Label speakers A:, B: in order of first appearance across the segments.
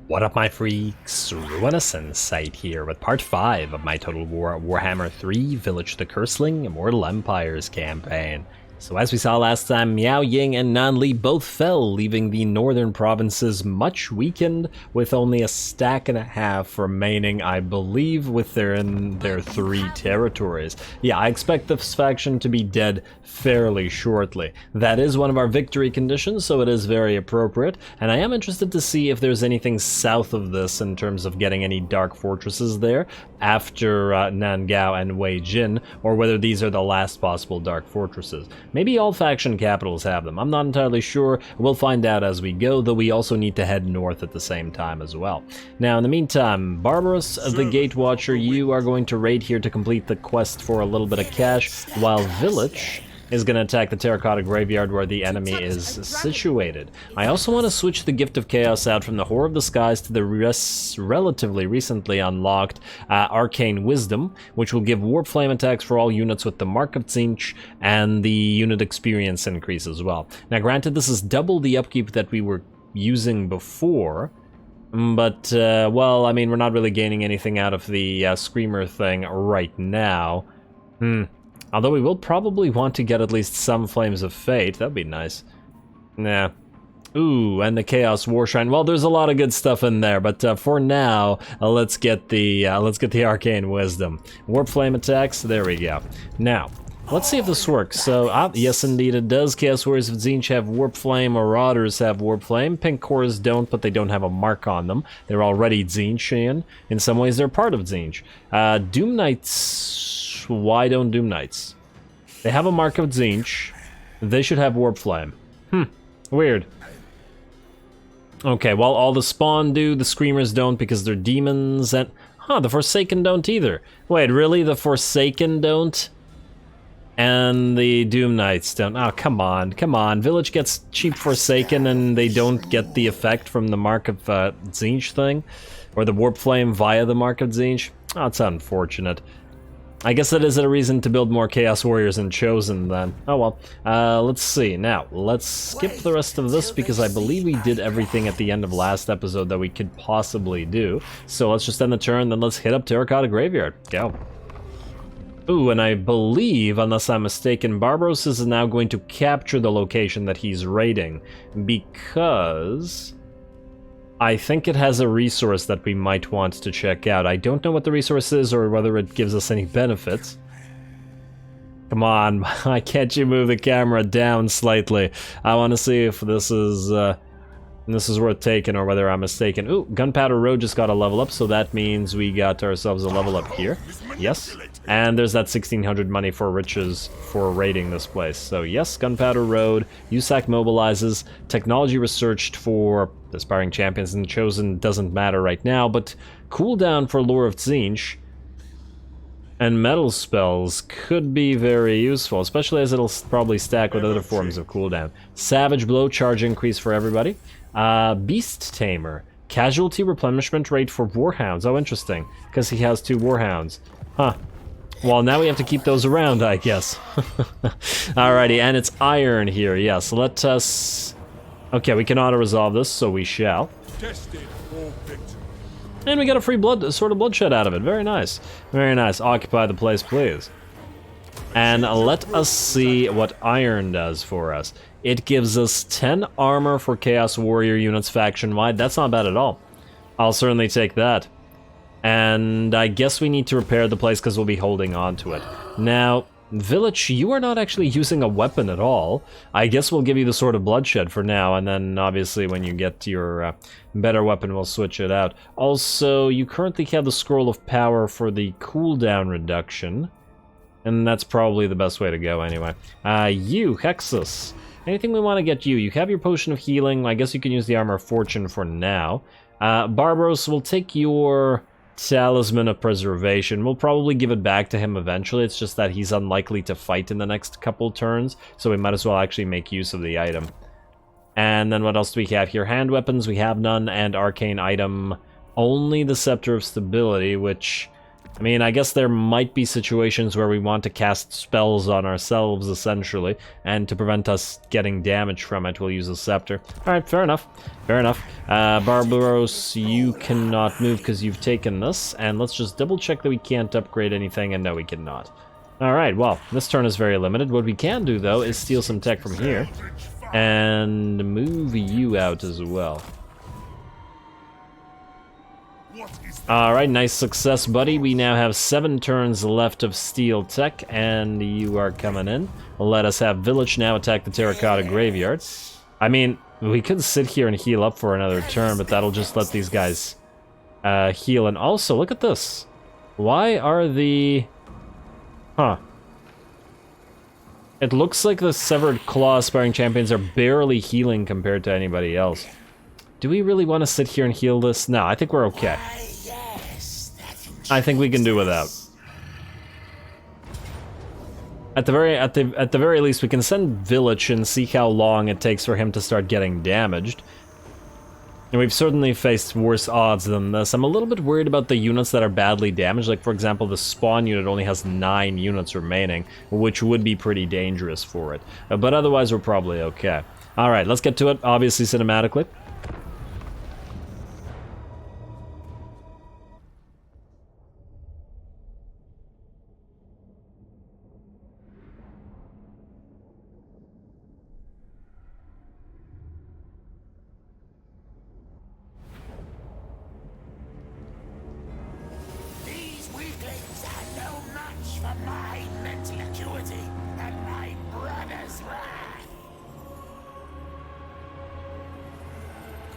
A: What up, my freaks? RuinusInsight here with part 5 of my Total Warhammer 3 Vilitch the Curseling Immortal Empires campaign. So as we saw last time, Meow Ying and Nanli both fell, leaving the northern provinces much weakened, with only a stack and a half remaining, I believe, within their 3 territories. Yeah, I expect this faction to be dead fairly shortly. That is one of our victory conditions, so it is very appropriate, and I am interested to see if there's anything south of this in terms of getting any dark fortresses there after Nangao and Wei Jin, or whether these are the last possible dark fortresses. Maybe all faction capitals have them, I'm not entirely sure. We'll find out as we go, though we also need to head north at the same time as well. Now, in the meantime, Barbarous, the Gate Watcher, you are going to raid here to complete the quest for a little bit of cash, while Vilitch is going to attack the Terracotta Graveyard where the enemy is situated. I also want to switch the Gift of Chaos out from the Whore of the Skies to the relatively recently unlocked Arcane Wisdom, which will give Warp Flame attacks for all units with the Mark of Tzeentch and the unit experience increase as well. Now granted, this is double the upkeep that we were using before, but, well, I mean, we're not really gaining anything out of the Screamer thing right now. Although we will probably want to get at least some Flames of Fate. That'd be nice. Nah. Ooh, and the Chaos Warshrine. Well, there's a lot of good stuff in there, but for now, let's get the Arcane Wisdom. Warp Flame attacks. There we go. Now, let's see if this works. So, yes, indeed, it does. Chaos Warriors of Tzeentch have Warp Flame. Marauders have Warp Flame. Pink Cores don't, but they don't have a mark on them. They're already Tzeentchian. In some ways, they're part of Tzeentch. Doom Knights. Why don't Doom Knights? They have a Mark of Tzeentch. They should have Warp Flame. Weird. Okay, well, all the Spawn do, the Screamers don't because they're demons, and... the Forsaken don't either. Wait, really? The Forsaken don't? And the Doom Knights don't. Oh, come on, come on. Vilitch gets cheap Forsaken and they don't get the effect from the Mark of Tzeentch thing? Or the Warp Flame via the Mark of Tzeentch? Oh, it's unfortunate. I guess that is a reason to build more Chaos Warriors in Chosen then. Oh well. Let's see. Now, let's skip the rest of this because I believe we did everything at the end of last episode that we could possibly do. So let's just end the turn, then let's hit up Terracotta Graveyard. Go. Ooh, and I believe, unless I'm mistaken, Barbaros is now going to capture the location that he's raiding, because I think it has a resource that we might want to check out. I don't know what the resource is or whether it gives us any benefits. Come on, why can't you move the camera down slightly? I want to see if this is worth taking or whether I'm mistaken. Ooh, Gunpowder Road just got a level up, so that means we got ourselves a level up here. Yes. And there's that 1600 money for riches for raiding this place. So yes, Gunpowder Road, USAC mobilizes, technology researched for aspiring champions and Chosen doesn't matter right now, but cooldown for Lore of Tzeentch and metal spells could be very useful, especially as it'll probably stack with other forms of cooldown. Savage Blow, charge increase for everybody. Beast Tamer, casualty replenishment rate for Warhounds. Oh, interesting, because he has 2 Warhounds. Huh. Well, now we have to keep those around, I guess. Alrighty, and it's iron here, yes. Let us... Okay, we can auto-resolve this, so we shall. And we got a free Sword of Bloodshed out of it. Very nice. Very nice. Occupy the place, please. And let us see what iron does for us. It gives us 10 armor for Chaos Warrior units faction-wide. That's not bad at all. I'll certainly take that. And I guess we need to repair the place because we'll be holding on to it. Now, Vilitch, you are not actually using a weapon at all. I guess we'll give you the Sword of Bloodshed for now, and then obviously when you get your better weapon, we'll switch it out. Also, you currently have the Scroll of Power for the cooldown reduction, and that's probably the best way to go anyway. You, Hexus. Anything we want to get you? You have your Potion of Healing. I guess you can use the Armor of Fortune for now. Barbaros will take your Talisman of Preservation. We'll probably give it back to him eventually. It's just that he's unlikely to fight in the next couple turns, so we might as well actually make use of the item. And then what else do we have here? Hand weapons, we have none, and arcane item, only the Scepter of Stability, which I mean, I guess there might be situations where we want to cast spells on ourselves, essentially, and to prevent us getting damage from it, we'll use a scepter. Alright, fair enough. Fair enough. Barbaros, you cannot move because you've taken this, and let's just double check that we can't upgrade anything, and no, we cannot. Alright, well, this turn is very limited. What we can do, though, is steal some tech from here, and move you out as well. Alright, nice success, buddy. We now have 7 turns left of steel tech, and you are coming in. Let us have Vilitch now attack the Terracotta Graveyard. I mean, we could sit here and heal up for another turn, but that'll just let these guys heal. And also, look at this. Why are the... Huh. It looks like the Severed Claw Aspiring Champions are barely healing compared to anybody else. Do we really want to sit here and heal this? No, I think we're okay. I think we can do without. At the very least, we can send Vilitch and see how long it takes for him to start getting damaged. And we've certainly faced worse odds than this. I'm a little bit worried about the units that are badly damaged. Like, for example, the spawn unit only has 9 units remaining, which would be pretty dangerous for it. But otherwise, we're probably okay. Alright, let's get to it, obviously cinematically.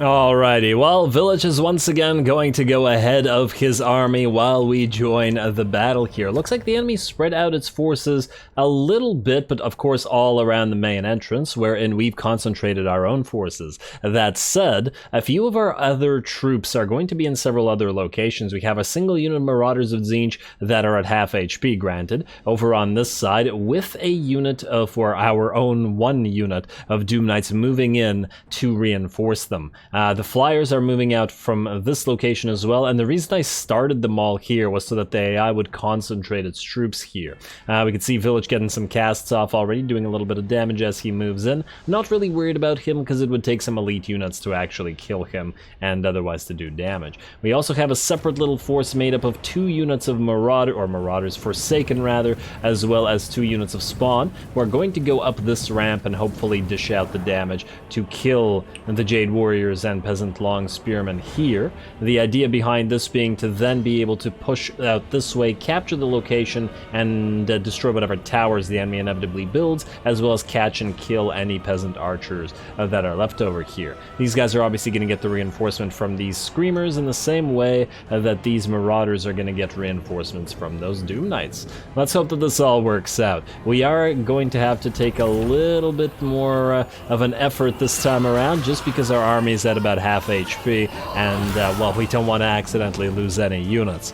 A: Alrighty, well, Vilitch is once again going to go ahead of his army while we join the battle here. Looks like the enemy spread out its forces a little bit, but of course all around the main entrance, wherein we've concentrated our own forces. That said, a few of our other troops are going to be in several other locations. We have a single unit of Marauders of Tzeentch that are at half HP, granted, over on this side, with a unit for our own 1 unit of Doom Knights moving in to reinforce them. The Flyers are moving out from this location as well, and the reason I started them all here was so that the AI would concentrate its troops here. We can see Vilitch getting some casts off already, doing a little bit of damage as he moves in. Not really worried about him because it would take some elite units to actually kill him and otherwise to do damage. We also have a separate little force made up of 2 units of Marauders Forsaken rather, as well as 2 units of Spawn, who are going to go up this ramp and hopefully dish out the damage to kill the Jade Warriors and Peasant Long Spearmen here. The idea behind this being to then be able to push out this way, capture the location, and destroy whatever towers the enemy inevitably builds, as well as catch and kill any peasant archers that are left over here. These guys are obviously going to get the reinforcement from these Screamers in the same way that these Marauders are going to get reinforcements from those Doom Knights. Let's hope that this all works out. We are going to have to take a little bit more of an effort this time around, just because our army's at about half HP, and well, we don't want to accidentally lose any units.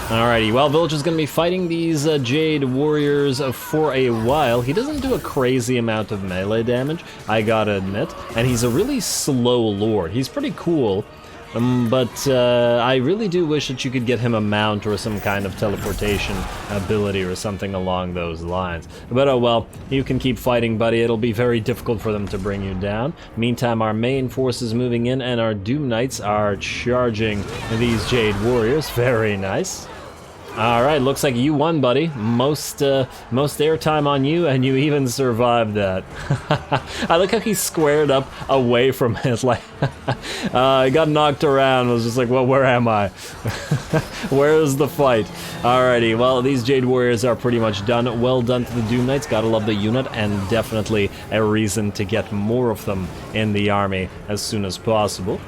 A: Alrighty, well, Vilitch is going to be fighting these Jade Warriors for a while. He doesn't do a crazy amount of melee damage, I gotta admit, and he's a really slow lord. He's pretty cool, but I really do wish that you could get him a mount or some kind of teleportation ability or something along those lines. But oh well, you can keep fighting, buddy. It'll be very difficult for them to bring you down. Meantime, our main force is moving in, and our Doom Knights are charging these Jade Warriors. Very nice. Alright, looks like you won, buddy. Most airtime on you, and you even survived that. I like how he squared up away from it, like, he got knocked around, was just like, well, where am I? Where is the fight? Alrighty, well, these Jade Warriors are pretty much done. Well done to the Doom Knights, gotta love the unit, and definitely a reason to get more of them in the army as soon as possible.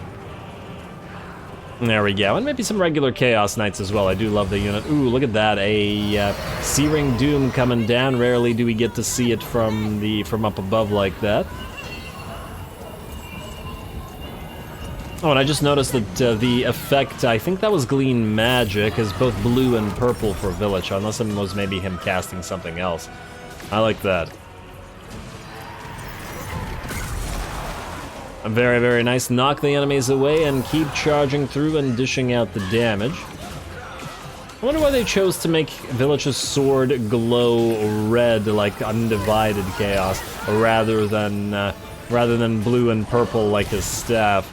A: There we go, and maybe some regular Chaos Knights as well. I do love the unit. Ooh, look at that, a Searing Doom coming down. Rarely do we get to see it from up above like that. Oh, and I just noticed that the effect, I think that was Glean Magic, is both blue and purple for Vilitch, unless it was maybe him casting something else. I like that. Very, very nice. Knock the enemies away and keep charging through and dishing out the damage. I wonder why they chose to make Vilitch's sword glow red, like undivided chaos, rather than blue and purple like his staff.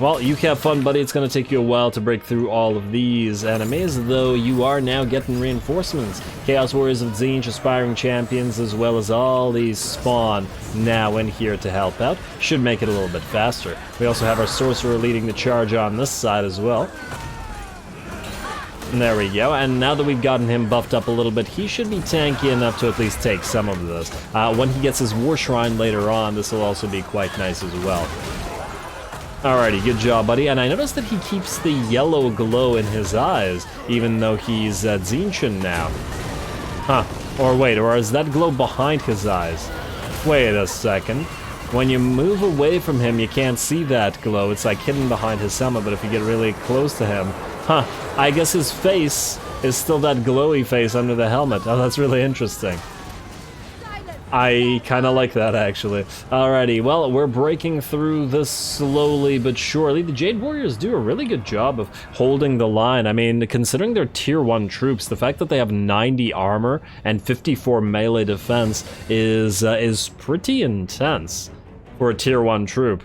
A: Well, you have fun, buddy. It's gonna take you a while to break through all of these enemies, though you are now getting reinforcements. Chaos Warriors of Tzeentch, aspiring champions, as well as all these spawn now in here to help out. Should make it a little bit faster. We also have our sorcerer leading the charge on this side as well. There we go, and now that we've gotten him buffed up a little bit, he should be tanky enough to at least take some of this. When he gets his War Shrine later on, this will also be quite nice as well. Alrighty, good job, buddy. And I noticed that he keeps the yellow glow in his eyes, even though he's Tzeentchian now. Huh. Or wait, or is that glow behind his eyes? Wait a second. When you move away from him, you can't see that glow. It's like hidden behind his helmet, but if you get really close to him... Huh. I guess his face is still that glowy face under the helmet. Oh, that's really interesting. I kind of like that, actually. Alrighty, well, we're breaking through this slowly but surely. The Jade Warriors do a really good job of holding the line. I mean, considering they're tier 1 troops, the fact that they have 90 armor and 54 melee defense is pretty intense for a tier 1 troop.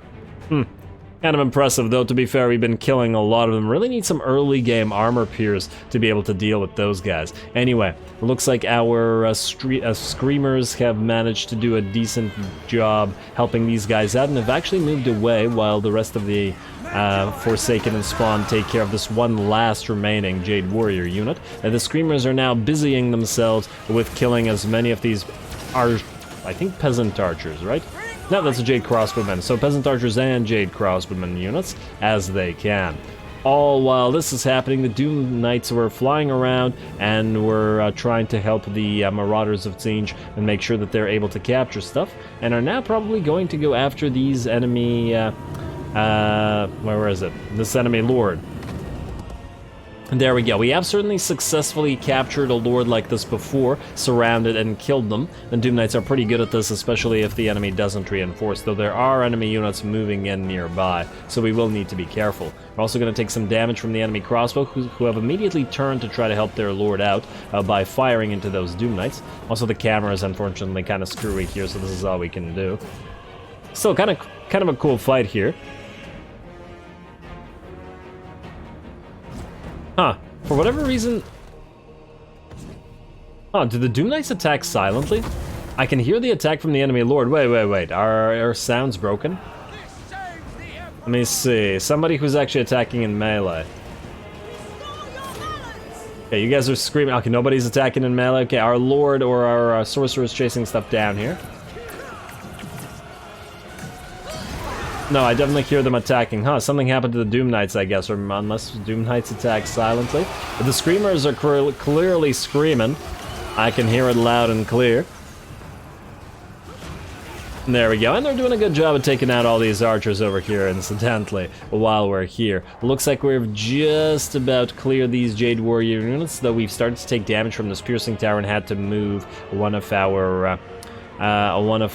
A: Kind of impressive, though, to be fair. We've been killing a lot of them. Really need some early game armor peers to be able to deal with those guys. Anyway, looks like our screamers have managed to do a decent job helping these guys out and have actually moved away while the rest of the Forsaken and Spawn take care of this one last remaining Jade Warrior unit. And the screamers are now busying themselves with killing as many of these I think peasant archers, right? No, that's a Jade Crossbowmen, so Peasant Archers and Jade Crossbowmen units as they can. All while this is happening, the Doom Knights were flying around and were trying to help the Marauders of Tzeentch and make sure that they're able to capture stuff, and are now probably going to go after these enemy, where is it? This enemy lord. And there we go. We have certainly successfully captured a lord like this before, surrounded and killed them. And Doom Knights are pretty good at this, especially if the enemy doesn't reinforce, though there are enemy units moving in nearby, so we will need to be careful. We're also going to take some damage from the enemy crossbow, who have immediately turned to try to help their lord out by firing into those Doom Knights. Also, the camera is unfortunately kind of screwy here, so this is all we can do. Still, kind of a cool fight here. Huh. For whatever reason... Oh, do the Doom Knights attack silently? I can hear the attack from the enemy lord. Wait. Are our sounds broken? Let me see. Somebody who's actually attacking in melee. Okay, you guys are screaming. Okay, nobody's attacking in melee. Okay, our lord or our sorcerer is chasing stuff down here. No, I definitely hear them attacking. Huh, something happened to the Doom Knights, I guess, or unless Doom Knights attack silently. But the Screamers are clearly screaming. I can hear it loud and clear. And there we go, and they're doing a good job of taking out all these archers over here, incidentally, while we're here. Looks like we've just about cleared these Jade Warrior units, though we've started to take damage from this Piercing Tower and had to move one of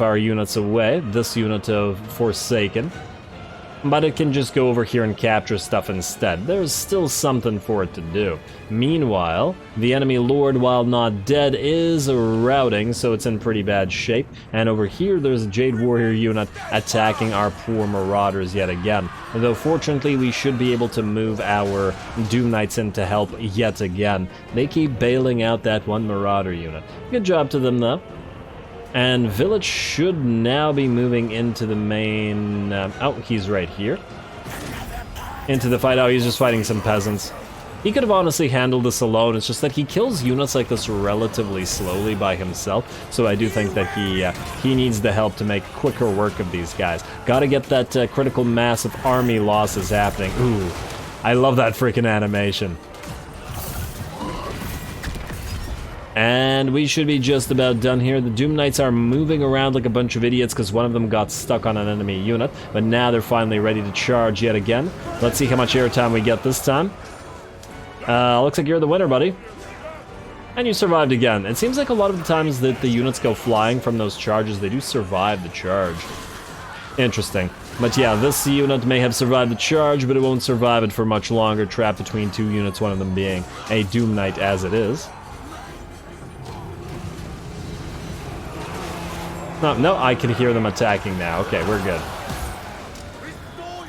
A: our units away, this unit of Forsaken. But it can just go over here and capture stuff instead. There's still something for it to do. Meanwhile, the enemy lord, while not dead, is routing, so it's in pretty bad shape. And over here, there's a Jade Warrior unit attacking our poor Marauders yet again. Though fortunately, we should be able to move our Doom Knights in to help yet again. They keep bailing out that one Marauder unit. Good job to them, though. And Vilitch should now be moving into the main... oh, he's right here. Into the fight. Oh, he's just fighting some peasants. He could have honestly handled this alone. It's just that he kills units like this relatively slowly by himself. So I do think that he needs the help to make quicker work of these guys. Gotta get that critical mass of army losses happening. Ooh, I love that freaking animation. And we should be just about done here. The Doom Knights are moving around like a bunch of idiots because one of them got stuck on an enemy unit. But now they're finally ready to charge yet again. Let's see how much airtime we get this time. Looks like you're the winner, buddy. And you survived again. It seems like a lot of the times that the units go flying from those charges, they do survive the charge. Interesting. But yeah, this unit may have survived the charge, but it won't survive it for much longer, trapped between two units, one of them being a Doom Knight as it is. No, I can hear them attacking now. Okay, we're good.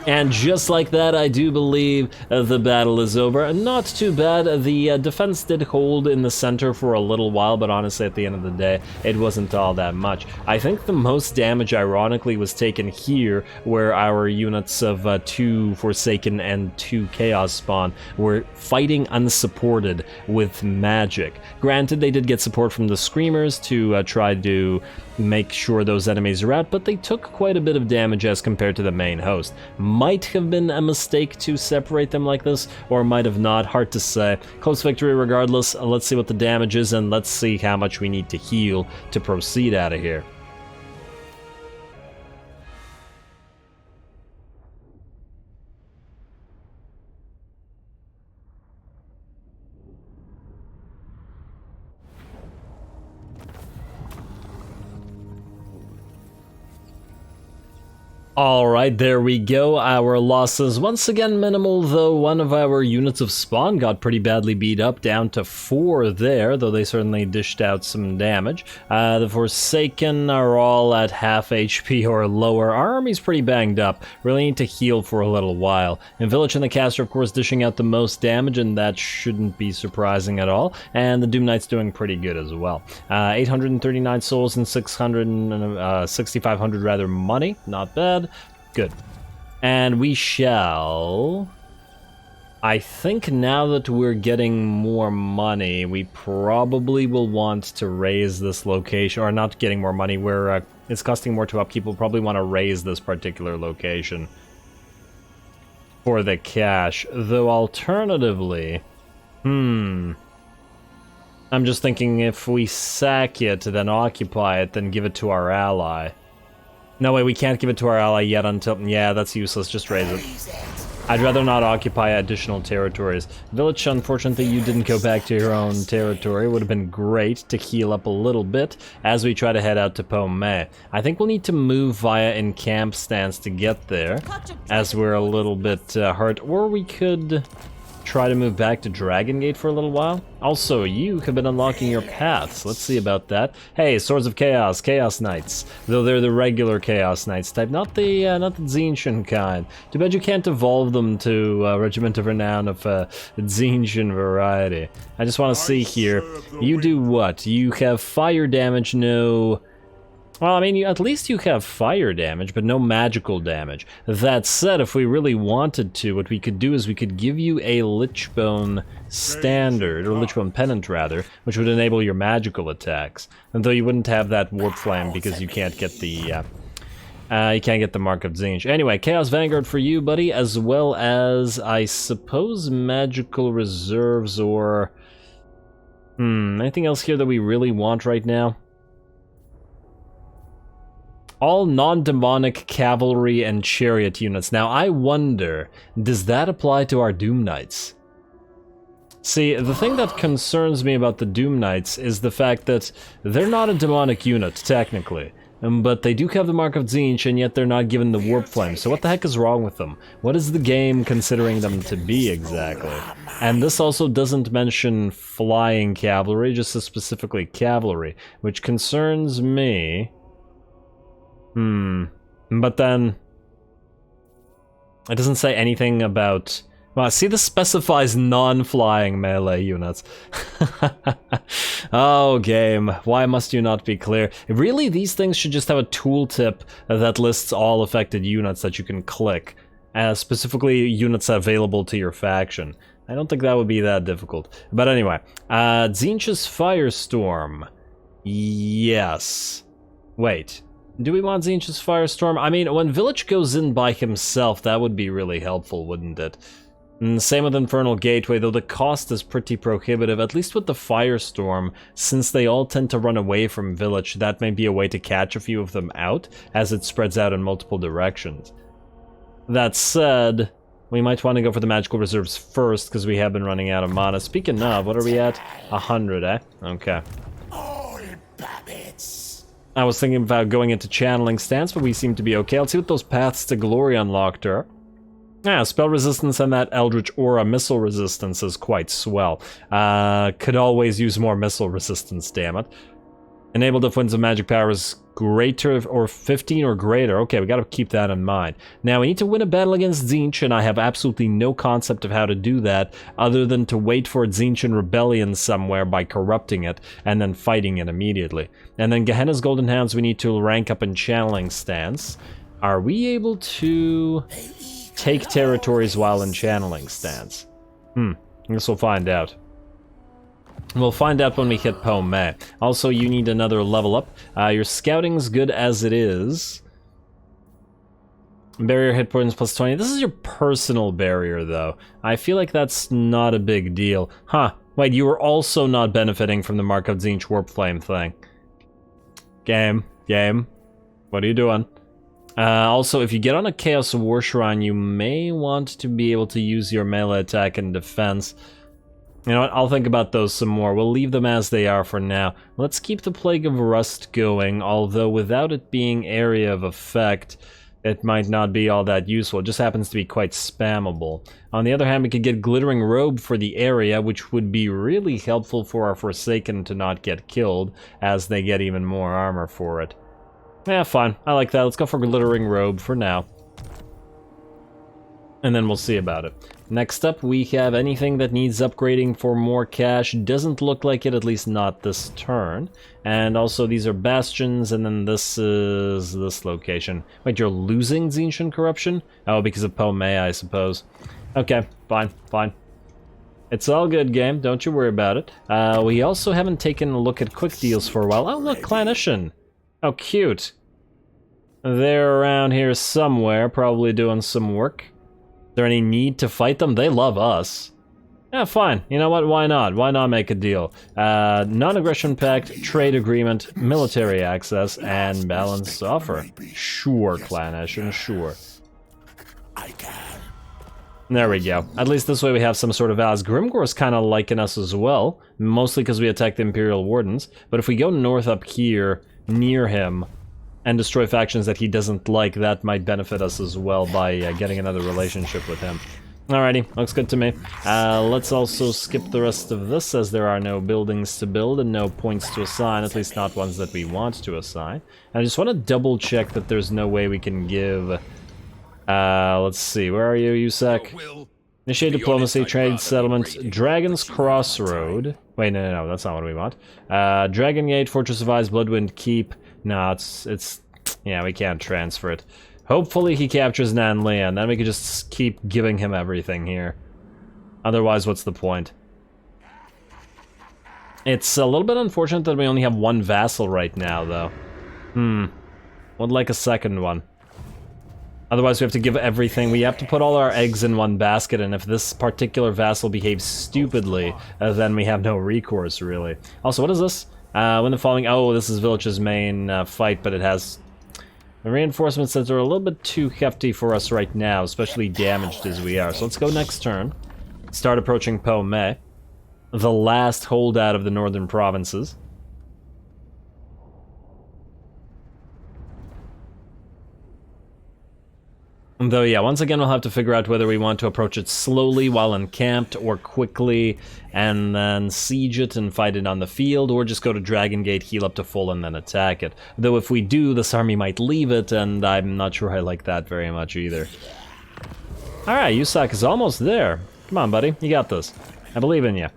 A: And just like that, I do believe the battle is over. Not too bad. The defense did hold in the center for a little while, but honestly, at the end of the day, it wasn't all that much. I think the most damage, ironically, was taken here, where our units of 2 Forsaken and 2 Chaos Spawn were fighting unsupported with magic. Granted, they did get support from the Screamers to try to make sure those enemies are out, but they took quite a bit of damage as compared to the main host. Might have been a mistake to separate them like this, or might have not, hard to say. Close victory regardless. Let's see what the damage is, and let's see how much we need to heal to proceed out of here. Alright, there we go. Our losses once again minimal, though one of our units of spawn got pretty badly beat up, down to 4 there, though they certainly dished out some damage. The Forsaken are all at half HP or lower. Our army's pretty banged up. Really need to heal for a little while. And Vilitch and the Caster, of course, dishing out the most damage, and that shouldn't be surprising at all. And the Doom Knight's doing pretty good as well. 839 souls and 6,500 rather money. Not bad. Good. And we shall... I think now that we're getting more money, we probably will want to raise this location, or not getting more money, where it's costing more to upkeep. We'll probably want to raise this particular location for the cash. Though alternatively, I'm just thinking if we sack it, then occupy it, then give it to our ally. No, wait, we can't give it to our ally yet until... Yeah, that's useless, just raise it. I'd rather not occupy additional territories. Vilitch, unfortunately, you didn't go back to your own territory. It would have been great to heal up a little bit as we try to head out to Pomay. I think we'll need to move via in-camp stance to get there, as we're a little bit hurt. Or we could try to move back to Dragon Gate for a little while. Also, you have been unlocking your paths. Let's see about that. Hey, Swords of Chaos, Chaos Knights. Though they're the regular Chaos Knights type, not the Tzeentch kind. Too bad you can't evolve them to Regiment of Renown of Tzeentch variety. I just want to see here. You do what? You have fire damage, no... Well, I mean, at least you have fire damage, but no magical damage. That said, if we really wanted to, what we could do is we could give you a Lichbone Standard, or Lichbone Pennant rather, which would enable your magical attacks. And though you wouldn't have that Warp Flame because you can't get the you can't get the Mark of Tzeentch. Anyway, Chaos Vanguard for you, buddy, as well as, I suppose, magical reserves or... anything else here that we really want right now? All non-demonic cavalry and chariot units. Now, I wonder, does that apply to our Doom Knights? See, the thing that concerns me about the Doom Knights is the fact that they're not a demonic unit, technically. But they do have the Mark of Tzeentch, and yet they're not given the Warp Flame. So what the heck is wrong with them? What is the game considering them to be, exactly? And this also doesn't mention flying cavalry, just specifically cavalry, which concerns me. But then it doesn't say anything about... Well, see, this specifies non-flying melee units. Oh, game, why must you not be clear? Really, these things should just have a tooltip that lists all affected units that you can click, specifically units available to your faction. I don't think that would be that difficult. But anyway, Tzeentch's Firestorm. Yes. Wait. Do we want Tzeentch's Firestorm? I mean, when Vilitch goes in by himself, that would be really helpful, wouldn't it? And same with Infernal Gateway, though the cost is pretty prohibitive, at least with the Firestorm, since they all tend to run away from Vilitch, that may be a way to catch a few of them out, as it spreads out in multiple directions. That said, we might want to go for the magical reserves first, because we have been running out of mana. Speaking of, what are we at? 100, eh? Okay.
B: All babbits.
A: I was thinking about going into channeling stance, but we seem to be okay. Let's see what those paths to glory unlocked are. Yeah, spell resistance and that Eldritch Aura missile resistance is quite swell. Could always use more missile resistance, damn it. Enable defensive magic powers greater or 15 or greater. Okay, we gotta keep that in mind. Now, we need to win a battle against Tzeentch, and I have absolutely no concept of how to do that, other than to wait for Tzeentch in rebellion somewhere by corrupting it, and then fighting it immediately. And then Gehenna's Golden Hounds we need to rank up in channeling stance. Are we able to take territories while in channeling stance? I guess we'll find out. We'll find out when we hit Pomei. Also, you need another level up. Your scouting's good as it is. Barrier hit points plus 20. This is your personal barrier, though. I feel like that's not a big deal. Huh. Wait, you were also not benefiting from the Mark of Tzeentch Warp Flame thing. Game. What are you doing? Also, if you get on a Chaos War Shrine, you may want to be able to use your melee attack and defense. You know what, I'll think about those some more. We'll leave them as they are for now. Let's keep the Plague of Rust going, although without it being area of effect, it might not be all that useful. It just happens to be quite spammable. On the other hand, we could get Glittering Robe for the area, which would be really helpful for our Forsaken to not get killed, as they get even more armor for it. Yeah, fine. I like that. Let's go for Glittering Robe for now. And then we'll see about it. Next up, we have anything that needs upgrading for more cash. Doesn't look like it, at least not this turn. And also, these are bastions, and then this is this location. Wait, you're losing Tzeentch Corruption? Oh, because of Pomei, I suppose. Okay, fine. It's all good, game. Don't you worry about it. We also haven't taken a look at quick deals for a while. Oh, look, Clanician. Oh, cute. They're around here somewhere, probably doing some work. Is there any need to fight them? They love us. Yeah, fine. You know what? Why not? Why not make a deal? Non-aggression pact, trade agreement, military access, and balanced offer. Sure, Clanician, sure.
B: I can.
A: There we go. At least this way we have some sort of allies. Grimgor's kind of liking us as well, mostly because we attacked the Imperial Wardens. But if we go north up here, near him, and destroy factions that he doesn't like, that might benefit us as well by getting another relationship with him. Alrighty, looks good to me. Let's also skip the rest of this, as there are no buildings to build and no points to assign, at least not ones that we want to assign. And I just want to double check that there's no way we can give... let's see, where are you, Usak? Initiate diplomacy, trade settlement, Dragon's Crossroad. Wait, no, that's not what we want. Dragon Gate, Fortress of Eyes, Bloodwind Keep. No, it's... Yeah, we can't transfer it. Hopefully he captures Nanlia, and then we can just keep giving him everything here. Otherwise, what's the point? It's a little bit unfortunate that we only have one vassal right now, though. Would like a second one. Otherwise, we have to give everything. We have to put all our eggs in one basket, and if this particular vassal behaves stupidly, then we have no recourse, really. Also, what is this? When the following... Oh, this is Vilitch's main fight, but it has the reinforcements that are a little bit too hefty for us right now, especially damaged as we are. So let's go next turn. Start approaching Pomei, the last holdout of the northern provinces. Though, yeah, once again, we'll have to figure out whether we want to approach it slowly while encamped, or quickly, and then siege it and fight it on the field, or just go to Dragon Gate, heal up to full, and then attack it. Though if we do, this army might leave it, and I'm not sure I like that very much either. Alright, Usak is almost there. Come on, buddy, you got this. I believe in you.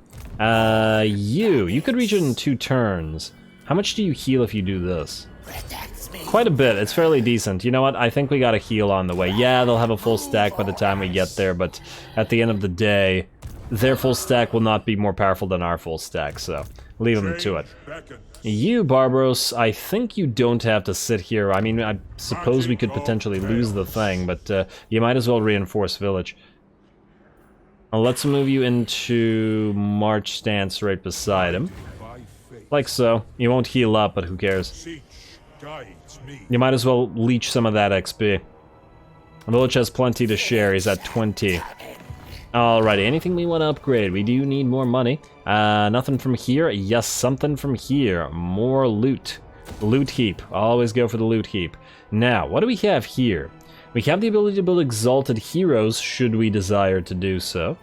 A: You could reach it in 2 turns. How much do you heal if you do this? Quite a bit. It's fairly decent. You know what? I think we got a heal on the way. Yeah, they'll have a full stack by the time we get there, but at the end of the day, their full stack will not be more powerful than our full stack, so leave them to it. You, Barbaros, I think you don't have to sit here. I mean, I suppose we could potentially lose the thing, but you might as well reinforce Vilitch. Let's move you into March stance right beside him. Like so. You won't heal up, but who cares? You might as well leech some of that XP. Vilitch has plenty to share, he's at 20. Alrighty, anything we want to upgrade? We do need more money. Nothing from here? Yes, something from here. More loot. Loot heap. Always go for the loot heap. Now, what do we have here? We have the ability to build exalted heroes should we desire to do so.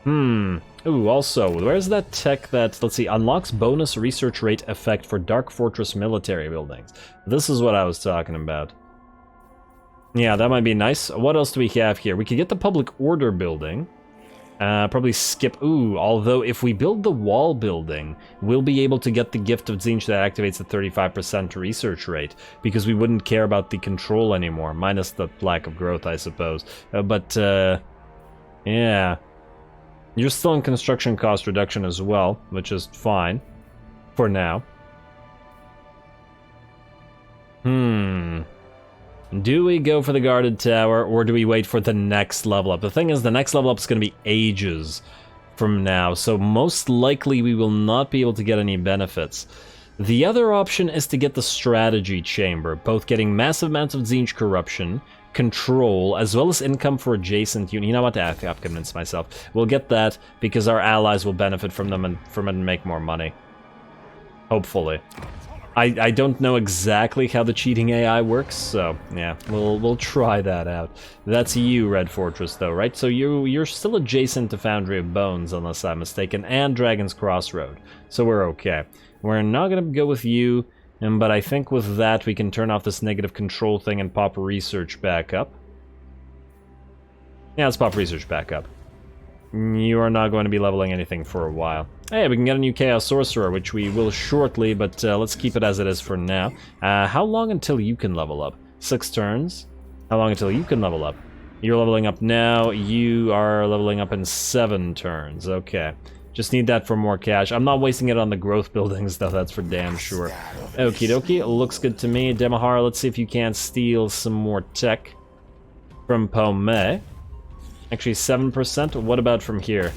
A: Ooh, also, where's that tech that, let's see, unlocks bonus research rate effect for Dark Fortress military buildings? This is what I was talking about. Yeah, that might be nice. What else do we have here? We could get the public order building. Probably skip. Ooh, although if we build the wall building, we'll be able to get the gift of Tzeentch that activates the 35% research rate, because we wouldn't care about the control anymore, minus the lack of growth, I suppose. Yeah. You're still in construction cost reduction as well, which is fine. For now. Do we go for the guarded tower, or do we wait for the next level up? The thing is, the next level up is going to be ages from now, so most likely we will not be able to get any benefits. The other option is to get the strategy chamber, both getting massive amounts of Tzeentch corruption, control, as well as income for adjacent units. You know what? I've convinced myself. We'll get that because our allies will benefit from them and make more money. Hopefully. I don't know exactly how the cheating AI works, so yeah, we'll try that out. That's you, Red Fortress, though, right? So you're still adjacent to Foundry of Bones, unless I'm mistaken, and Dragon's Crossroad, so we're okay. We're not gonna go with you, but I think with that we can turn off this negative control thing and pop research back up. Yeah, let's pop research back up. You are not going to be leveling anything for a while. Hey, we can get a new Chaos Sorcerer, which we will shortly, but let's keep it as it is for now. How long until you can level up? 6 turns? How long until you can level up? You're leveling up now, you are leveling up in 7 turns, okay. Just need that for more cash. I'm not wasting it on the growth buildings, though, that's for damn sure. Okie dokie, looks good to me. Demahar, let's see if you can't steal some more tech from Pomei. Actually, 7%? What about from here?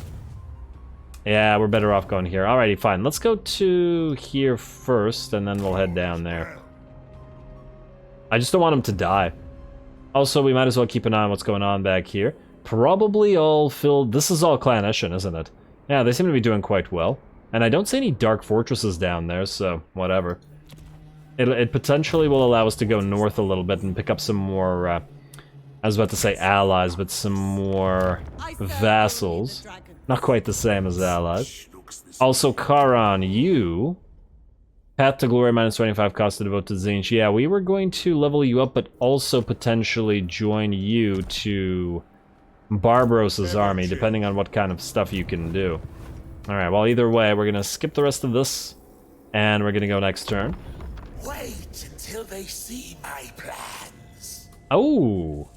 A: Yeah, we're better off going here. Alrighty, fine. Let's go to here first, and then we'll head down there. I just don't want him to die. Also, we might as well keep an eye on what's going on back here. Probably all filled... This is all Clan Eshin, isn't it? Yeah, they seem to be doing quite well. And I don't see any Dark Fortresses down there, so whatever. It potentially will allow us to go north a little bit and pick up some more... I was about to say allies, but some more vassals. Not quite the same as allies. Also, Karan, you... Path to Glory minus 25 cost to devote to Tzeentch. Yeah, we were going to level you up, but also potentially join you to Barbaros's army, depending on what kind of stuff you can do. Alright, well, either way, we're gonna skip the rest of this, and we're gonna go next turn.
B: Wait until they see my plans.
A: Oh!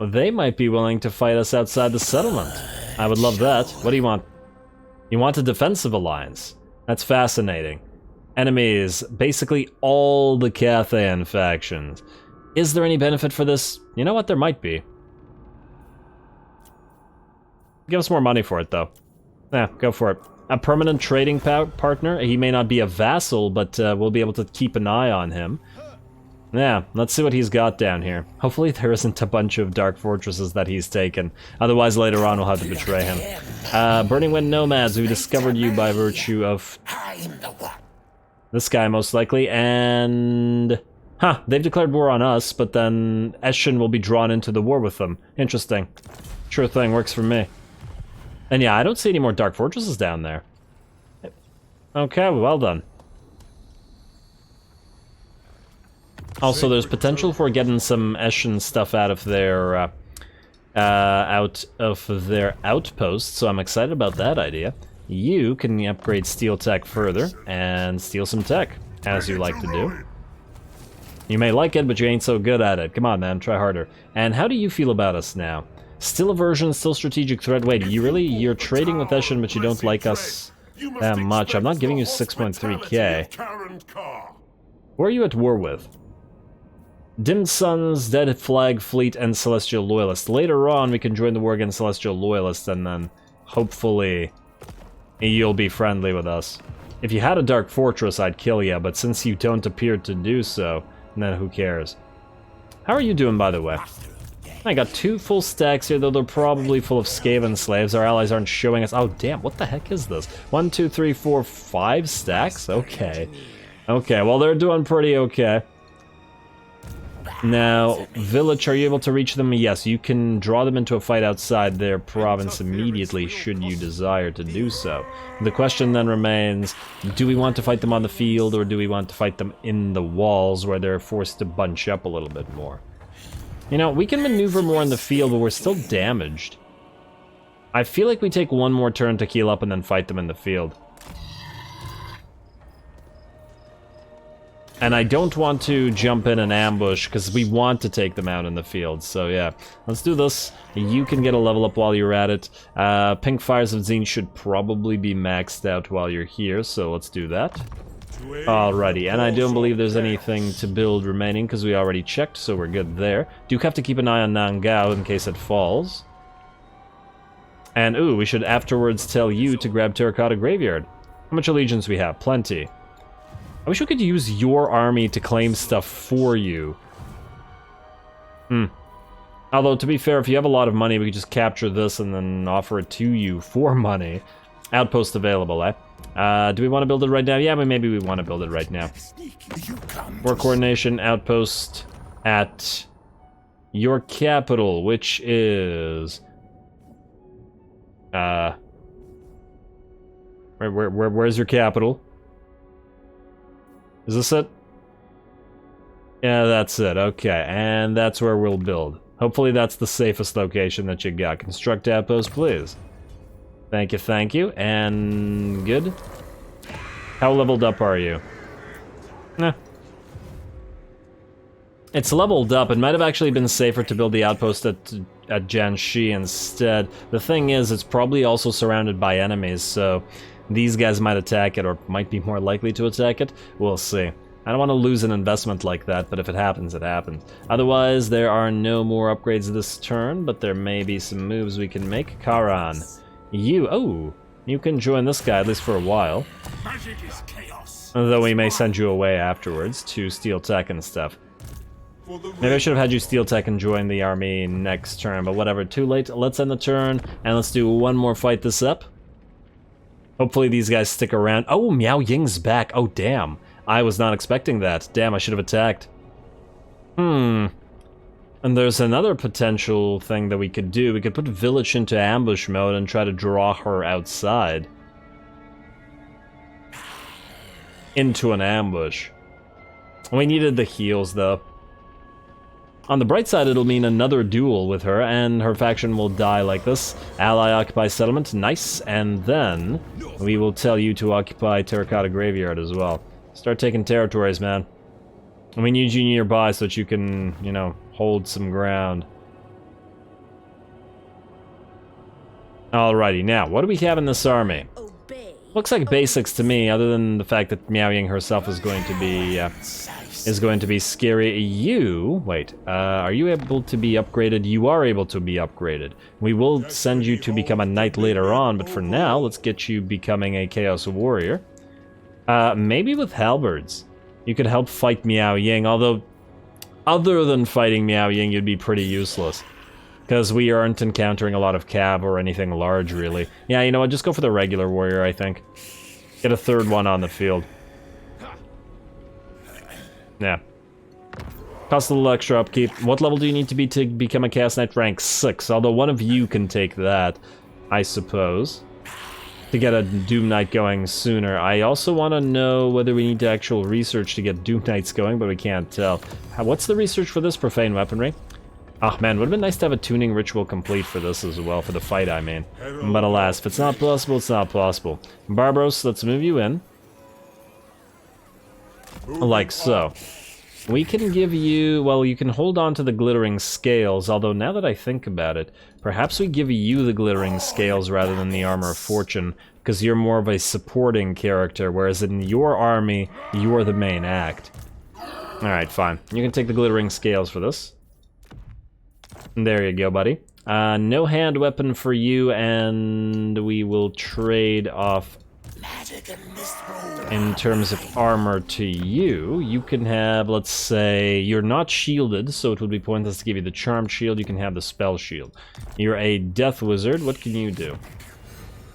A: They might be willing to fight us outside the settlement. I would love that. What do you want? You want a defensive alliance? That's fascinating. Enemies, basically all the Cathayan factions. Is there any benefit for this? You know what, there might be. Give us more money for it, though. Yeah, go for it. A permanent trading partner? He may not be a vassal, but we'll be able to keep an eye on him. Yeah, let's see what he's got down here. Hopefully there isn't a bunch of Dark Fortresses that he's taken. Otherwise, later on, we'll have to betray him. Burning Wind Nomads, who discovered you by virtue of... this guy, most likely, and... Huh, they've declared war on us, but then Eshin will be drawn into the war with them. Interesting. Sure thing, works for me. And yeah, I don't see any more Dark Fortresses down there. Okay, well done. Also, there's potential for getting some Eshin stuff out of their outpost, so I'm excited about that idea. You can upgrade steel tech further and steal some tech, as you like to do. You may like it, but you ain't so good at it. Come on, man, try harder. And how do you feel about us now? Still aversion, still strategic threat. Wait, you're trading with Eshin, but you don't like us that much. I'm not giving you 6.3k. Who are you at war with? Dim Suns, Dead Flag Fleet, and Celestial Loyalist. Later on, we can join the war against Celestial Loyalist, and then, hopefully, you'll be friendly with us. If you had a Dark Fortress, I'd kill you, but since you don't appear to do so, then who cares? How are you doing, by the way? I got 2 full stacks here, though they're probably full of Skaven slaves. Our allies aren't showing us... Oh, damn, what the heck is this? 1, 2, 3, 4, 5 stacks? Okay. Okay, well, they're doing pretty okay. Now, Vilitch, are you able to reach them? Yes, you can draw them into a fight outside their province immediately, should you desire to do so. The question then remains, do we want to fight them on the field, or do we want to fight them in the walls, where they're forced to bunch up a little bit more? You know, we can maneuver more in the field, but we're still damaged. I feel like we take one more turn to heal up and then fight them in the field. And I don't want to jump in and ambush, because we want to take them out in the field. So yeah, let's do this. You can get a level up while you're at it. Pink Fires of Tzeentch should probably be maxed out while you're here, so let's do that. Alrighty, and I don't believe there's anything to build remaining, because we already checked, so we're good there. Do have to keep an eye on Nangao in case it falls. And ooh, we should afterwards tell you to grab Terracotta Graveyard. How much allegiance we have? Plenty. I wish we could use your army to claim stuff for you. Although, to be fair, if you have a lot of money, we could just capture this and then offer it to you for money. Outpost available, eh? Do we want to build it right now? Yeah, maybe we want to build it right now. War coordination outpost at your capital, which is... Where's your capital? Is this it? Yeah, that's it. Okay, and that's where we'll build. Hopefully that's the safest location that you got. Construct outpost, please. Thank you, and good. How leveled up are you? Nah. It's leveled up. It might have actually been safer to build the outpost at Jiangxi instead. The thing is, it's probably also surrounded by enemies, so these guys might attack it, or might be more likely to attack it. We'll see. I don't want to lose an investment like that, but if it happens, it happens. Otherwise, there are no more upgrades this turn, but there may be some moves we can make. Karan, you can join this guy, at least for a while.
B: Magic is chaos.
A: Though we may send you away afterwards to steal tech and stuff. Maybe I should have had you steal tech and join the army next turn, but whatever, too late. Let's end the turn, and let's do one more fight this up. Hopefully these guys stick around. Oh, Meow Ying's back. Oh, damn. I was not expecting that. Damn, I should have attacked. And there's another potential thing that we could do. We could put Vilitch into ambush mode and try to draw her outside. Into an ambush. We needed the heals, though. On the bright side, it'll mean another duel with her, and her faction will die like this. Ally occupies settlement, nice, and then we will tell you to occupy Terracotta Graveyard as well. Start taking territories, man. And we need you nearby so that you can, you know, hold some ground. Alrighty, now, what do we have in this army? Looks like basics to me, other than the fact that Meow Ying herself is going to be scary. You, wait, are you able to be upgraded? You are able to be upgraded. We will send you to become a knight later on, but for now, let's get you becoming a Chaos Warrior. Maybe with halberds. You could help fight Meow Ying, although, other than fighting Meow Ying, you'd be pretty useless. Because we aren't encountering a lot of cav or anything large, really. Yeah, you know what, just go for the regular warrior, I think. Get a third one on the field. Yeah. Cost a little extra upkeep. What level do you need to be to become a Chaos Knight? Rank 6, although one of you can take that, I suppose. To get a Doom Knight going sooner. I also want to know whether we need to actual research to get Doom Knights going, but we can't tell. What's the research for this? Profane Weaponry? Oh man, would have been nice to have a tuning ritual complete for this as well, for the fight I mean. But alas, if it's not possible, it's not possible. Barbaros, let's move you in. Like so. We can give you, well, you can hold on to the glittering scales, although now that I think about it, perhaps we give you the glittering scales rather than the armor of fortune, because you're more of a supporting character, whereas in your army, you're the main act. Alright, fine. You can take the glittering scales for this. There you go, buddy. No hand weapon for you, and we will trade off in terms of armor to you. You can have, let's say, you're not shielded, so it would be pointless to give you the charmed shield. You can have the spell shield. You're a death wizard. What can you do?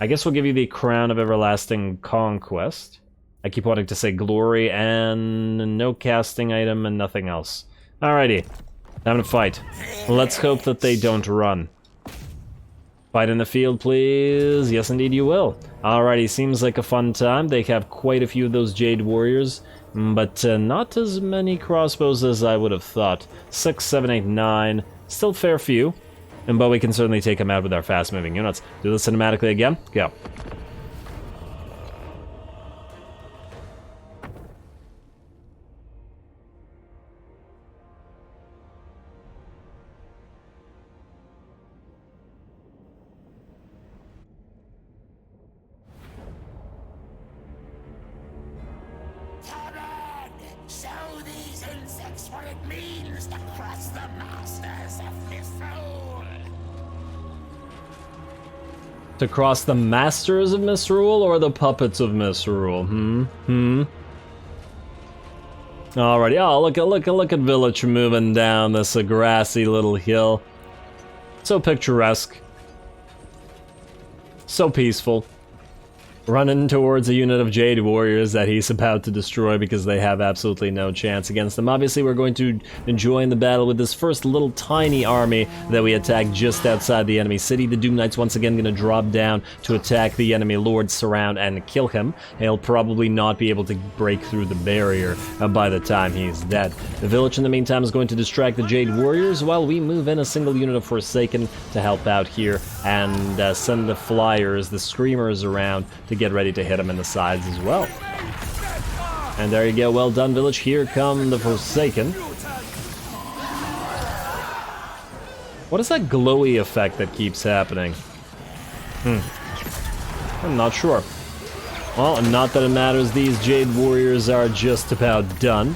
A: I guess we'll give you the Crown of Everlasting Conquest. I keep wanting to say glory, and no casting item and nothing else. Alrighty, time to fight. Let's hope that they don't run. Fight in the field, please. Yes, indeed you will. Alrighty, seems like a fun time. They have quite a few of those Jade Warriors, but not as many crossbows as I would have thought. 6, 7, 8, 9. Still fair few, but we can certainly take them out with our fast-moving units. Do this cinematically again. Go.
B: Show these insects what it means to cross the masters of misrule.
A: To cross the masters of misrule or the puppets of misrule? Alrighty, oh, look at Vilitch moving down this grassy little hill. So picturesque. So peaceful. Running towards a unit of Jade Warriors that he's about to destroy because they have absolutely no chance against them. Obviously, we're going to join the battle with this first little tiny army that we attacked just outside the enemy city. The Doom Knight's once again going to drop down to attack the enemy lord, surround, and kill him. He'll probably not be able to break through the barrier by the time he's dead. The Vilitch, in the meantime, is going to distract the Jade Warriors while we move in a single unit of Forsaken to help out here and send the Flyers, the Screamers, around to get ready to hit him in the sides as well. And there you go, well done, Vilitch. Here come the Forsaken. What is that glowy effect that keeps happening? I'm not sure. Well, not that it matters, these Jade Warriors are just about done.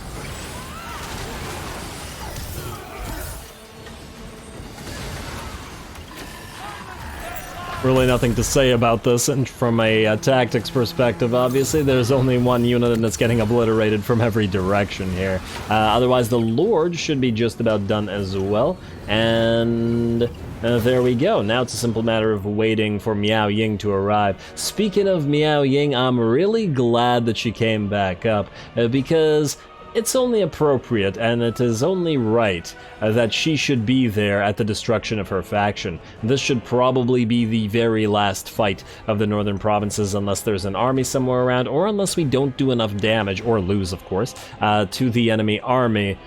A: Really nothing to say about this, and from a tactics perspective, obviously, there's only one unit and it's getting obliterated from every direction here. Otherwise, the Lord should be just about done as well, and there we go. Now it's a simple matter of waiting for Meow Ying to arrive. Speaking of Meow Ying, I'm really glad that she came back up, because it's only appropriate and it is only right that she should be there at the destruction of her faction. This should probably be the very last fight of the northern provinces, unless there's an army somewhere around, or unless we don't do enough damage, or lose of course, to the enemy army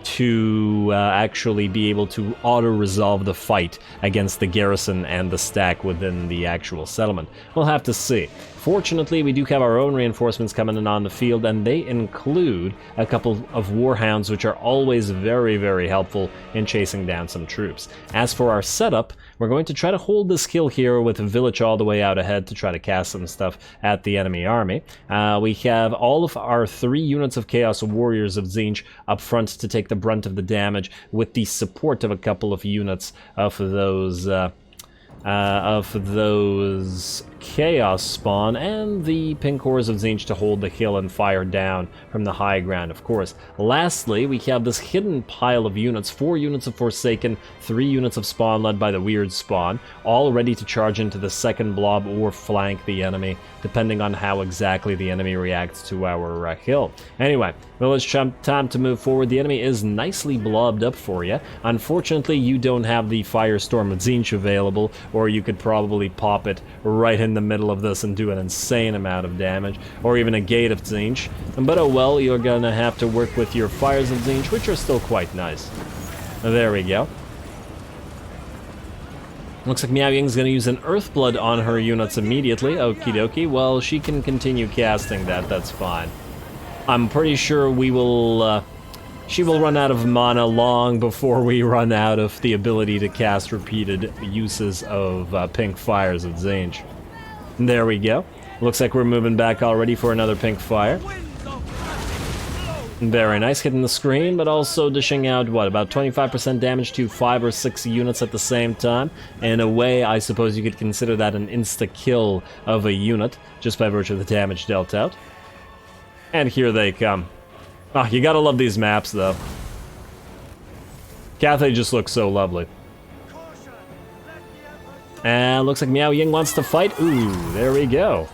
A: to actually be able to auto-resolve the fight against the garrison and the stack within the actual settlement. We'll have to see. Fortunately, we do have our own reinforcements coming in on the field, and they include a couple of warhounds, which are always very, very helpful in chasing down some troops. As for our setup, we're going to try to hold this hill here with Vilitch all the way out ahead to try to cast some stuff at the enemy army. We have all of our 3 units of Chaos Warriors of Tzeentch up front to take the brunt of the damage, with the support of a couple of units of those Chaos Spawn and the Pink Horrors of Tzeentch to hold the hill and fire down from the high ground, of course. Lastly, we have this hidden pile of units, 4 units of Forsaken, 3 units of Spawn led by the Weird Spawn, all ready to charge into the second blob or flank the enemy, depending on how exactly the enemy reacts to our hill. Anyway, Vilitch, time to move forward. The enemy is nicely blobbed up for you. Unfortunately, you don't have the Firestorm of Tzeentch available, or you could probably pop it right in the middle of this and do an insane amount of damage, or even a Gate of Tzeentch. But oh well, you're gonna have to work with your Fires of Tzeentch, which are still quite nice. There we go. Looks like Meow Ying's gonna use an Earthblood on her units immediately. Okie dokie. Well, she can continue casting that, that's fine. I'm pretty sure we will, she will run out of mana long before we run out of the ability to cast repeated uses of Pink Fires of Tzeentch. There we go. Looks like we're moving back already for another Pink Fire. Very nice, hitting the screen, but also dishing out, what, about 25% damage to 5 or 6 units at the same time. In a way, I suppose you could consider that an insta-kill of a unit, just by virtue of the damage dealt out. And here they come. Oh, you gotta love these maps, though. Cathay just looks so lovely. And looks like Meow Ying wants to fight. Ooh, there we go.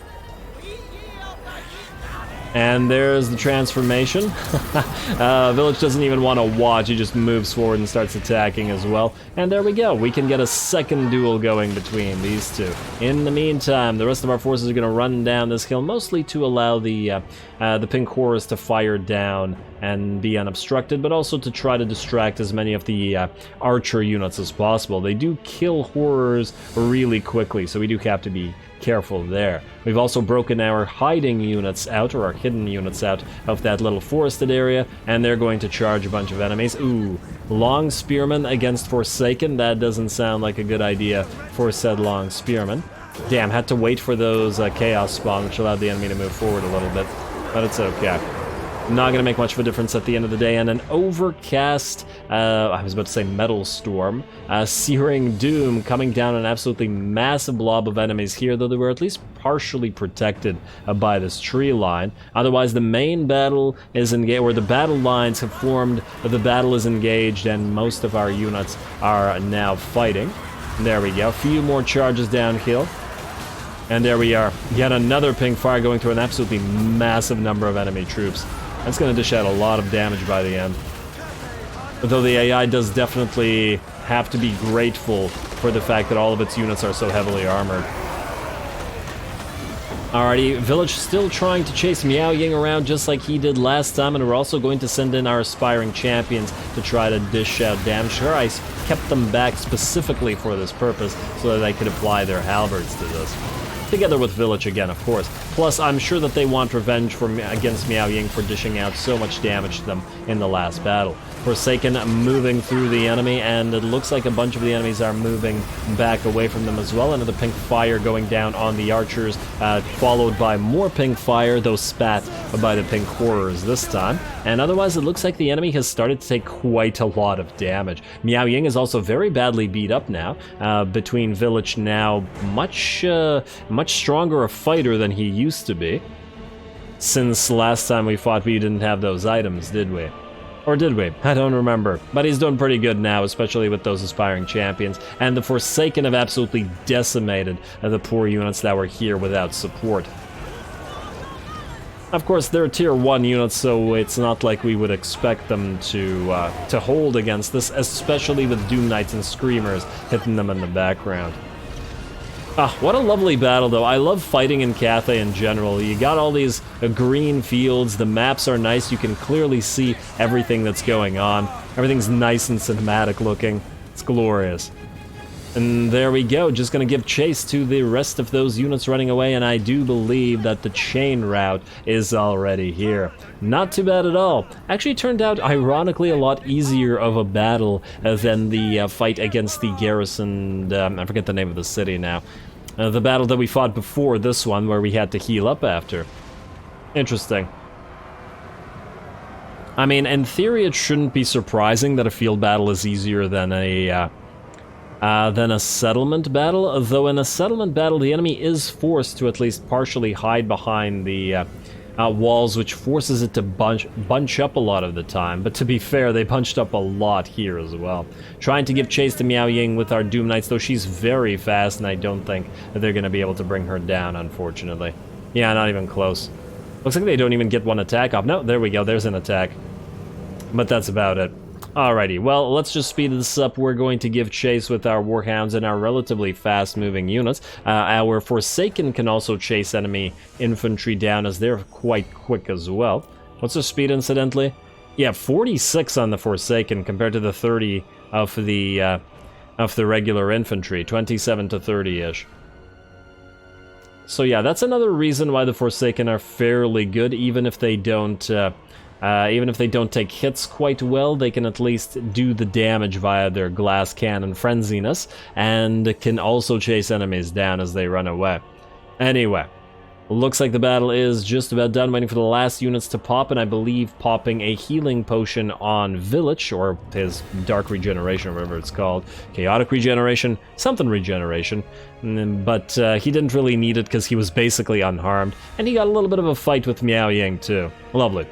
A: And there's the transformation. Vilitch doesn't even want to watch, he just moves forward and starts attacking as well. And there we go, we can get a second duel going between these two. In the meantime, the rest of our forces are going to run down this hill, mostly to allow the pink horrors to fire down and be unobstructed, but also to try to distract as many of the archer units as possible. They do kill horrors really quickly, so we do have to be careful there. We've also broken our hiding units out, or our hidden units out of that little forested area, and they're going to charge a bunch of enemies. Ooh, long spearmen against Forsaken. That doesn't sound like a good idea for said long spearmen. Damn, had to wait for those chaos spawn, which allowed the enemy to move forward a little bit, but it's okay. Not going to make much of a difference at the end of the day. And an overcast, I was about to say metal storm, searing doom coming down an absolutely massive blob of enemies here, though they were at least partially protected by this tree line. Otherwise, the main battle is engaged, or the battle lines have formed, the battle is engaged, and most of our units are now fighting. There we go, a few more charges downhill. And there we are, yet another pink fire going through an absolutely massive number of enemy troops. That's going to dish out a lot of damage by the end. Though the AI does definitely have to be grateful for the fact that all of its units are so heavily armored. Alrighty, Vilitch still trying to chase Meow Ying around just like he did last time, and we're also going to send in our aspiring champions to try to dish out damage. Sure, I kept them back specifically for this purpose so that they could apply their halberds to this. Together with Vilitch again, of course. Plus, I'm sure that they want revenge against Meow Ying for dishing out so much damage to them in the last battle. Forsaken moving through the enemy, and it looks like a bunch of the enemies are moving back away from them as well. Another pink fire going down on the archers, followed by more pink fire, though spat by the pink horrors this time. And otherwise, it looks like the enemy has started to take quite a lot of damage. Meow Ying is also very badly beat up now, between Vilitch now much stronger a fighter than he used to be. Since last time we fought, we didn't have those items, did we? Or did we? I don't remember. But he's doing pretty good now, especially with those aspiring champions. And the Forsaken have absolutely decimated the poor units that were here without support. Of course, they're tier 1 units, so it's not like we would expect them to hold against this, especially with Doom Knights and Screamers hitting them in the background. Ah, what a lovely battle, though. I love fighting in Cathay in general. You got all these green fields, the maps are nice, you can clearly see everything that's going on. Everything's nice and cinematic looking. It's glorious. And there we go, just gonna give chase to the rest of those units running away, and I do believe that the chain route is already here. Not too bad at all. Actually turned out, ironically, a lot easier of a battle than the fight against the garrisoned, I forget the name of the city now. The battle that we fought before this one, where we had to heal up after. Interesting. I mean, in theory, it shouldn't be surprising that a field battle is easier than a settlement battle, though in a settlement battle, the enemy is forced to at least partially hide behind the walls, which forces it to bunch up a lot of the time. But to be fair, they bunched up a lot here as well. Trying to give chase to Meow Ying with our Doom Knights, though she's very fast, and I don't think that they're going to be able to bring her down, unfortunately. Yeah, not even close. Looks like they don't even get one attack off. No, there we go, there's an attack. But that's about it. Alrighty, well, let's just speed this up. We're going to give chase with our Warhounds and our relatively fast-moving units. Our Forsaken can also chase enemy infantry down, as they're quite quick as well. What's the speed, incidentally? Yeah, 46 on the Forsaken compared to the 30 of the regular infantry. 27 to 30-ish. So yeah, that's another reason why the Forsaken are fairly good, even if they don't take hits quite well. They can at least do the damage via their glass cannon frenziness, and can also chase enemies down as they run away. Anyway, looks like the battle is just about done, waiting for the last units to pop, and I believe popping a healing potion on Vilitch, or his Dark Regeneration, or whatever it's called. Chaotic Regeneration, something Regeneration. But he didn't really need it because he was basically unharmed, and he got a little bit of a fight with Meow Ying too. Lovely.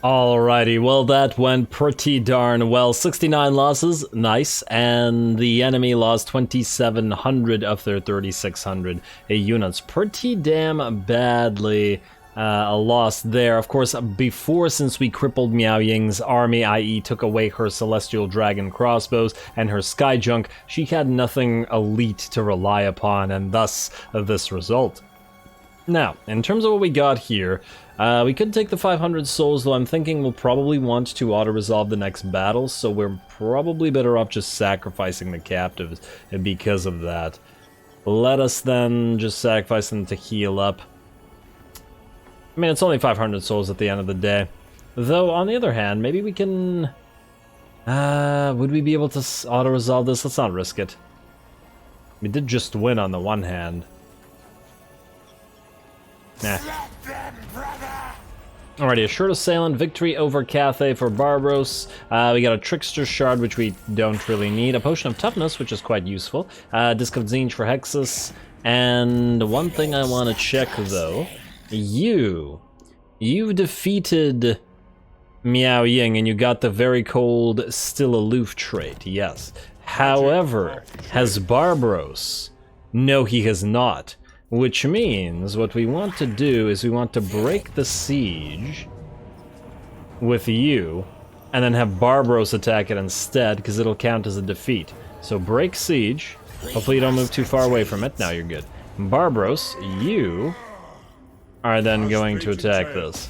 A: Alrighty, well that went pretty darn well. 69 losses, nice, and the enemy lost 2,700 of their 3,600 units. Pretty damn badly a loss there. Of course, before, since we crippled Meow Ying's army, i.e. took away her Celestial Dragon crossbows and her Sky Junk, she had nothing elite to rely upon, and thus this result. Now, in terms of what we got here, we could take the 500 souls, though I'm thinking we'll probably want to auto-resolve the next battle, so we're probably better off just sacrificing the captives because of that. Let us then just sacrifice them to heal up. I mean, it's only 500 souls at the end of the day. Though, on the other hand, maybe we can... would we be able to auto-resolve this? Let's not risk it. We did just win on the one hand. Nah. Alrighty, Assured Assailant, victory over Cathay for Barbaros. We got a Trickster Shard, which we don't really need. A Potion of Toughness, which is quite useful. Disc of Tzeentch for Hexus. And one thing I want to check, though. You've defeated Meow Ying, and you got the Very Cold, Still Aloof trait, yes. However, has Barbaros? No, he has not. Which means what we want to do is we want to break the siege with you, and then have Barbaros attack it instead, because it'll count as a defeat. So break siege. Hopefully you don't move too far away from it. Now you're good. Barbaros, you are then going to attack this.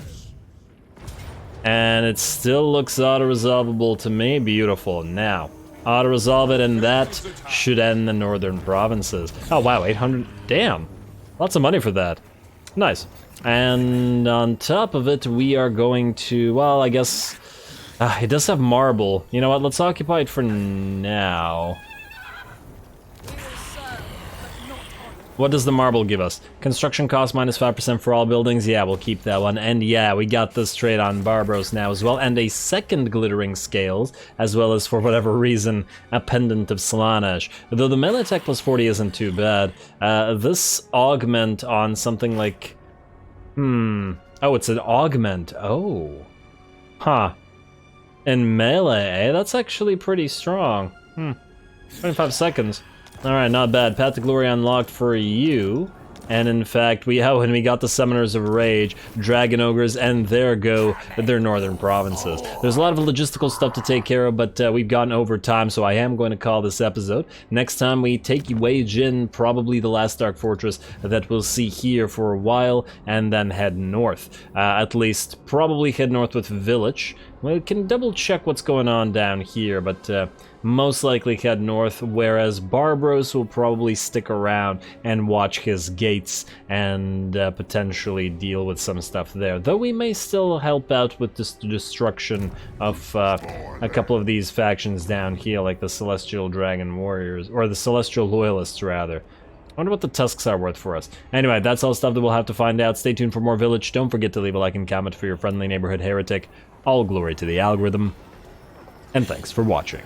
A: And it still looks auto-resolvable to me. Beautiful. Now, auto-resolve it, and that should end the northern provinces. Oh wow, 800. Damn. Lots of money for that. Nice. And on top of it, we are going to, well, I guess, it does have marble. You know what, let's occupy it for now. What does the marble give us? Construction cost minus 5% for all buildings. Yeah, we'll keep that one. And yeah, we got this trade on Barbaros now as well. And a second glittering scales, as well as, for whatever reason, a pendant of Slaanesh. Though the melee attack plus 40 isn't too bad. This augment on something like... Oh, it's an augment. Oh. Huh. In melee, that's actually pretty strong. 25 seconds. Alright, not bad. Path to Glory unlocked for you. And in fact, we got the Summoners of Rage, Dragon Ogres, and there go their northern provinces. There's a lot of logistical stuff to take care of, but we've gotten over time, so I am going to call this episode. Next time we take Wei Jin, probably the last Dark Fortress that we'll see here for a while, and then head north. At least, probably head north with Vilitch. We can double check what's going on down here, but most likely head north, whereas Barbaros will probably stick around and watch his gates and potentially deal with some stuff there. Though we may still help out with the destruction of a couple of these factions down here, like the Celestial Dragon Warriors, or the Celestial Loyalists, rather. I wonder what the tusks are worth for us. Anyway, that's all stuff that we'll have to find out. Stay tuned for more Vilitch. Don't forget to leave a like and comment for your friendly neighborhood heretic. All glory to the algorithm, and thanks for watching.